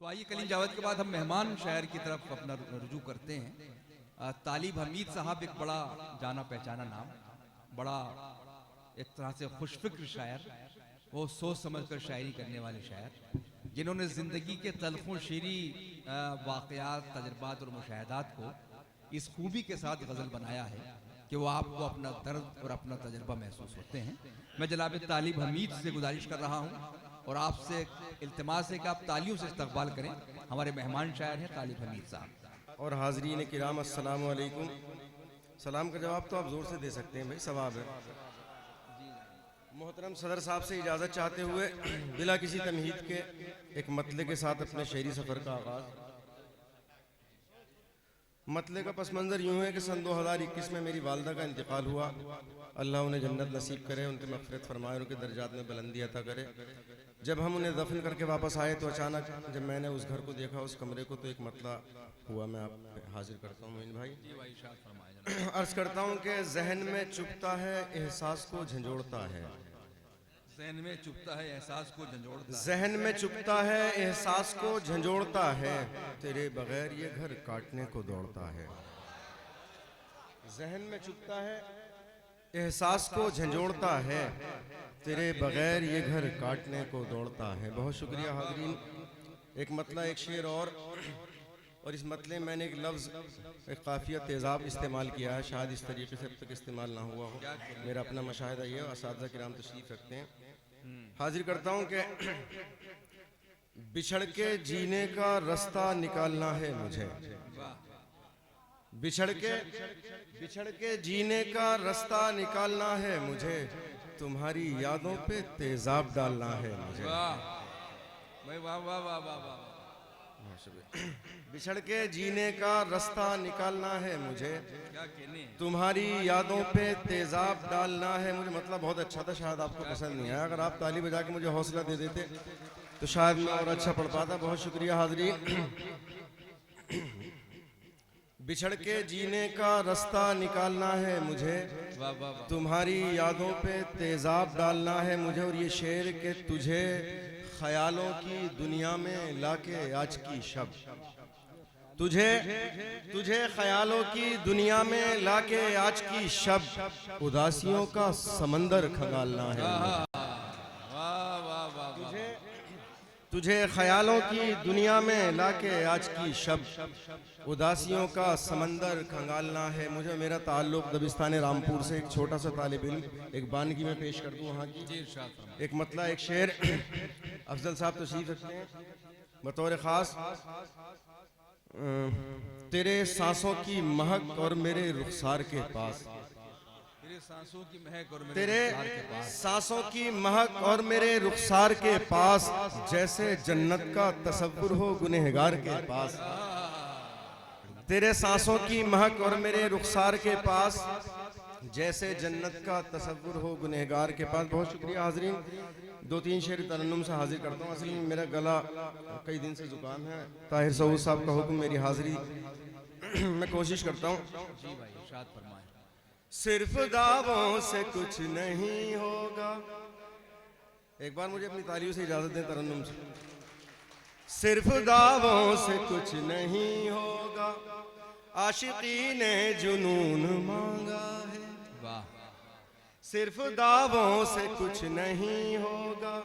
तो आइए कलीम जावेद के बाद हम मेहमान शायर की तरफ अपना रुजू करते हैं। तालिब हमीद साहब एक बड़ा जाना पहचाना नाम, बड़ा एक तरह से खुशफिक्र शायर, वो सोच समझ कर शायरी करने वाले शायर, जिन्होंने ज़िंदगी के तलखों शीरी वाक़यात, तजर्बात और मुशाहदात को इस खूबी के साथ गज़ल बनाया है कि वो आपको अपना दर्द और अपना तजर्बा महसूस होते हैं। मैं जनाब तालिब हमीद से गुजारिश कर रहा हूँ और आपसे इल्तिमास है कि आप तालियों से इस्तकबाल करें। हमारे मेहमान शायर हैं तालिब हमीद साहब। और हाज़रीन किराम अस्सलामु अलैकुम। सलाम का जवाब तो आप ज़ोर से दे सकते हैं भाई, सवाब है। मोहतरम सदर साहब से इजाज़त चाहते हुए बिला किसी तमहीद के एक मतले के साथ अपने शेरी सफ़र का आगाज़। मतले का पस मंज़र यूँ है कि सन 2021 में मेरी वालदा का इंतकाल हुआ। अल्लाह उन्हें जन्नत नसीब करे, उनकी मग़फ़िरत फरमाए, उनके दर्जात में बुलंदी अता करे। जब हम उन्हें दफन करके वापस आए तो अचानक जब मैंने उस घर को देखा, उस कमरे को, तो एक मतला हुआ। मैं आप हाजिर करता हूँ मोइन भाई। अर्ज़ करता हूँ कि जहन में चुभता है, एहसास को झंझोड़ता है। ज़हन में चुभता है, एहसास को झंझोड़ता है। जहन में चुभता है, एहसास को झंझोड़ता है। तेरे बगैर ये घर काटने को दौड़ता है। जहन में चुभता है, एहसास को झंझोड़ता है। तेरे बगैर ये घर काटने को दौड़ता है। बहुत शुक्रिया हाज़रीन। एक मतला, एक शेर और इस मतले में मैंने एक लफ्ज़, एक काफ़िया तेज़ाब इस्तेमाल किया है। शायद इस तरीके से अब तक इस्तेमाल ना हुआ हो। मेरा अपना मशाहिदा ये है, असातिज़ा किराम तशरीफ़ रखते हैं। हाजिर करता हूँ कि बिछड़ के जीने का रास्ता निकालना है मुझे। बिछड़ के जीने का रास्ता निकालना है मुझे। तुम्हारी यादों पे तेज़ाब डालना है मुझे। भाई वाह वाह वाह वाह वाह। बिछड़ के जीने का रास्ता निकालना है मुझे। क्या कहने, तुम्हारी यादों पे तेज़ाब डालना है मुझे। मतलब बहुत अच्छा था, शायद आपको पसंद नहीं आया। अगर आप ताली बजा के मुझे हौसला दे देते तो शायद मैं और अच्छा पढ़ पाता। बहुत शुक्रिया हाज़रीन। बिछड़ के जीने का रास्ता निकालना है मुझे। वाह वाह वाह। तुम्हारी यादों पे तेज़ाब डालना है मुझे। और ये शेर के तुझे ख्यालों की दुनिया में लाके आज की शब, तुझे ख्यालों की दुनिया में लाके आज की शब, उदासियों का समंदर खंगालना है। वाह वाह वाह। तुझे ख्यालों की दुनिया में लाके आज की शब, उदासियों का समंदर खंगालना है मुझे। मेरा ताल्लुक़ दबिस्तान रामपुर से। एक छोटा सा तालिब इल्म, एक बानगी में पेश कर दूँ वहाँ की। एक मतला, एक शेर। अफजल साहब तशरीफ रखते हैं बतौर ख़ास। तेरे सांसों की महक और मेरे रुखसार के पास, तेरे सांसों की महक और तेरे रुखसार के पास, सांसों की महक और मेरे रुखसार के पास, जैसे जन्नत का तसव्वुर हो गुनहगार के पास। तेरे सांसों की महक और मेरे रुखसार के पास, जैसे जन्नत का तसव्वुर हो गुनहगार के पास। बहुत शुक्रिया हाज़रीन। 2-3 शेर तरन्नुम से हाजिर करता हूँ। असल में मेरा गला कई दिन से ज़ुकाम है। ताहिर सऊद साहब का हुक्म, मेरी हाज़िरी मैं कोशिश करता हूँ। जी भाई इरशाद फरमाएं। सिर्फ दावों से कुछ नहीं होगा। एक बार मुझे अपनी तालियों से इजाज़त दें तरन्नुम से। सिर्फ दावों से कुछ नहीं होगा, आशिकी ने जुनून मांगा है। वाह। सिर्फ दावों से कुछ नहीं होगा,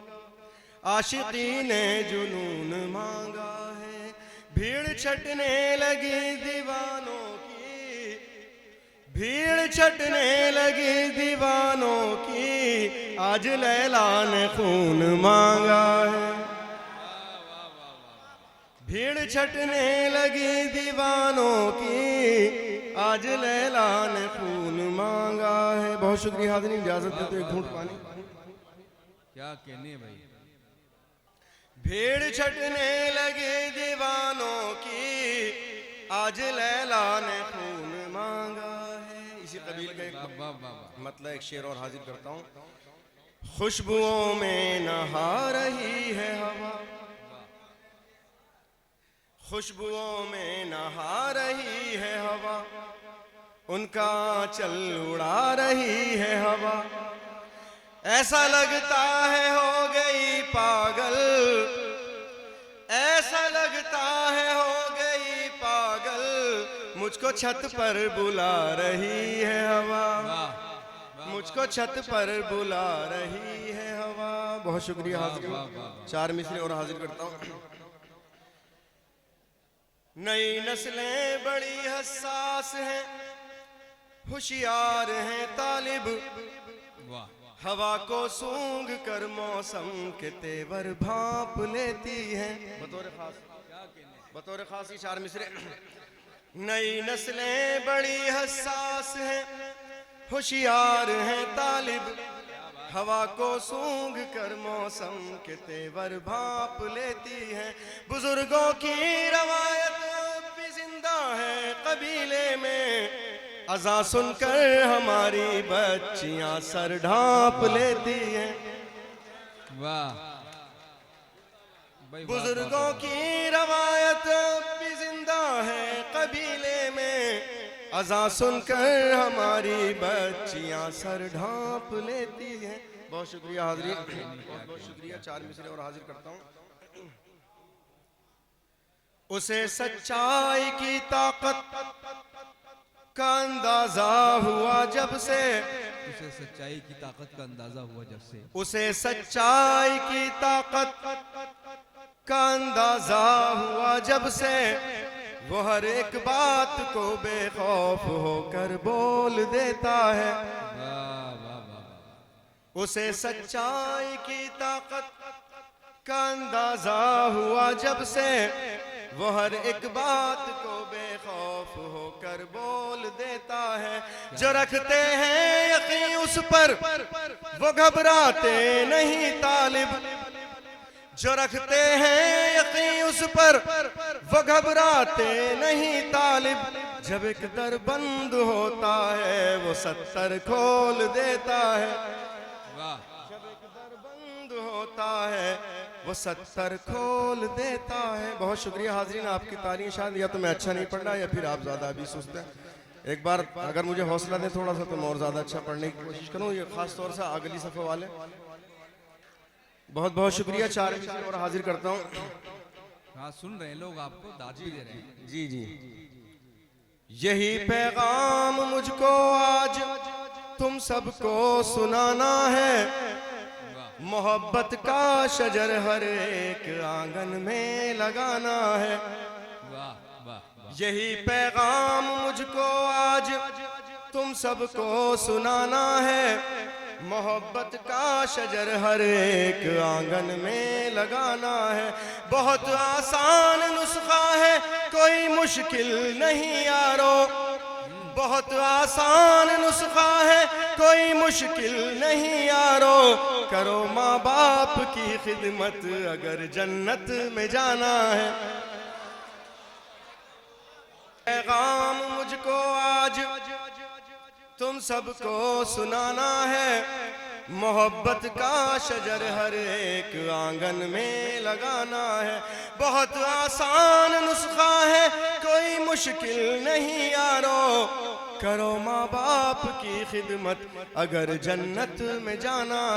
आशिकी ने जुनून मांगा है। भीड़ छटने लगी दीवानों की, भीड़ छटने लगी दीवानों की, आज लैला ने खून मांगा है। भीड़ छटने लगी दीवानों की, आज लैला ने खून मांगा है। बहुत शुक्रिया हाज़रीन। इजाज़त दे तो एक घूंट पानी। क्या कहने भाई। भीड़ छटने लगी दीवानों की, आज लैला ने खून मांगा है। इसी कबील का एक मतलब, एक शेर और हाजिर करता हूँ। खुशबुओं में नहा रही है हवा, खुशबुओं में नहा रही है हवा, उनका चल उड़ा रही है हवा। ऐसा लगता है हो गई पागल, ऐसा लग मुझको छत पर बुला रही है हवा, वाह मुझको छत पर बुला रही है हवा। बहुत शुक्रिया हाजिर, चार मिसरे और हाजिर करता हूँ। नई नस्लें बड़ी हसास हैं, होशियार हैं तालिब, वाह हवा को सूंघ कर मौसम के तेवर भांप लेती हैं। बतौर खास ही चार मिसरे। नई नस्लें बड़ी हसास हैं, होशियार हैं तालिब, हवा को सूंघ कर मौसम के तेवर भांप लेती हैं। बुजुर्गों की रवायत भी जिंदा है कबीले में, अज़ां सुनकर हमारी बच्चियां सर ढांप लेती हैं। वाह भाई, बुजुर्गों की रवायत भी जिंदा है कबीले में, अज़ां सुनकर हमारी बच्चियां सर ढांप लेती हैं। बहुत शुक्रिया हाजिरी, बहुत बहुत शुक्रिया। चार मिसरे और हाजिर करता हूँ। उसे सच्चाई की ताकत का अंदाजा हुआ जब से, उसे सच्चाई की ताकत का अंदाजा हुआ जब से, उसे सच्चाई की ताकत का अंदाजा हुआ जब से, वो हर एक बात को बेखौफ होकर बोल देता है। वाह वाह वाह, उसे सच्चाई की ताकत का अंदाजा हुआ जब से, वो हर एक बात को बेखौफ होकर बोल देता है। जो रखते हैं यकीन उस पर वो घबराते नहीं तालिब, जो रखते हैं यकीन उस पर वो घबराते नहीं तालिब। जब एक दर बंद होता है वो 70 खोल देता है, वाह जब एक दर बंद होता है वो 70 खोल देता है। बहुत शुक्रिया हाज़रीन, आपकी तारीफ। शायद या तो मैं अच्छा नहीं पढ़ रहा या फिर आप ज़्यादा अभी सुस्त हैं। एक बार अगर मुझे हौसला दें थोड़ा सा तो मैं और ज़्यादा अच्छा पढ़ने की कोशिश करूँ। ये खास तौर से अगली सफ़े वाले। बहुत बहुत शुक्रिया। चार मिसरे और हाजिर करता हूँ। हाँ, सुन रहे हैं लोग, आपको दाद भी दे रहे हैं। जी जी, यही पैगाम मुझको आज तुम सबको सुनाना है। मोहब्बत का शजर हर एक आंगन में लगाना है। वाह वाह, यही पैगाम मुझको आज तुम सबको सुनाना है। मोहब्बत का शजर हर एक आंगन में लगाना है। बहुत आसान नुस्खा है, कोई मुश्किल नहीं यारो। बहुत आसान नुस्खा है, कोई मुश्किल नहीं यारो। करो माँ बाप की खिदमत अगर जन्नत में जाना है। पैगाम मुझको आज तुम सबको सुनाना है। मोहब्बत का शजर हर एक आंगन में लगाना है। बहुत आसान नुस्खा है, कोई मुश्किल नहीं यारो। करो माँ बाप की खिदमत अगर जन्नत में जाना है।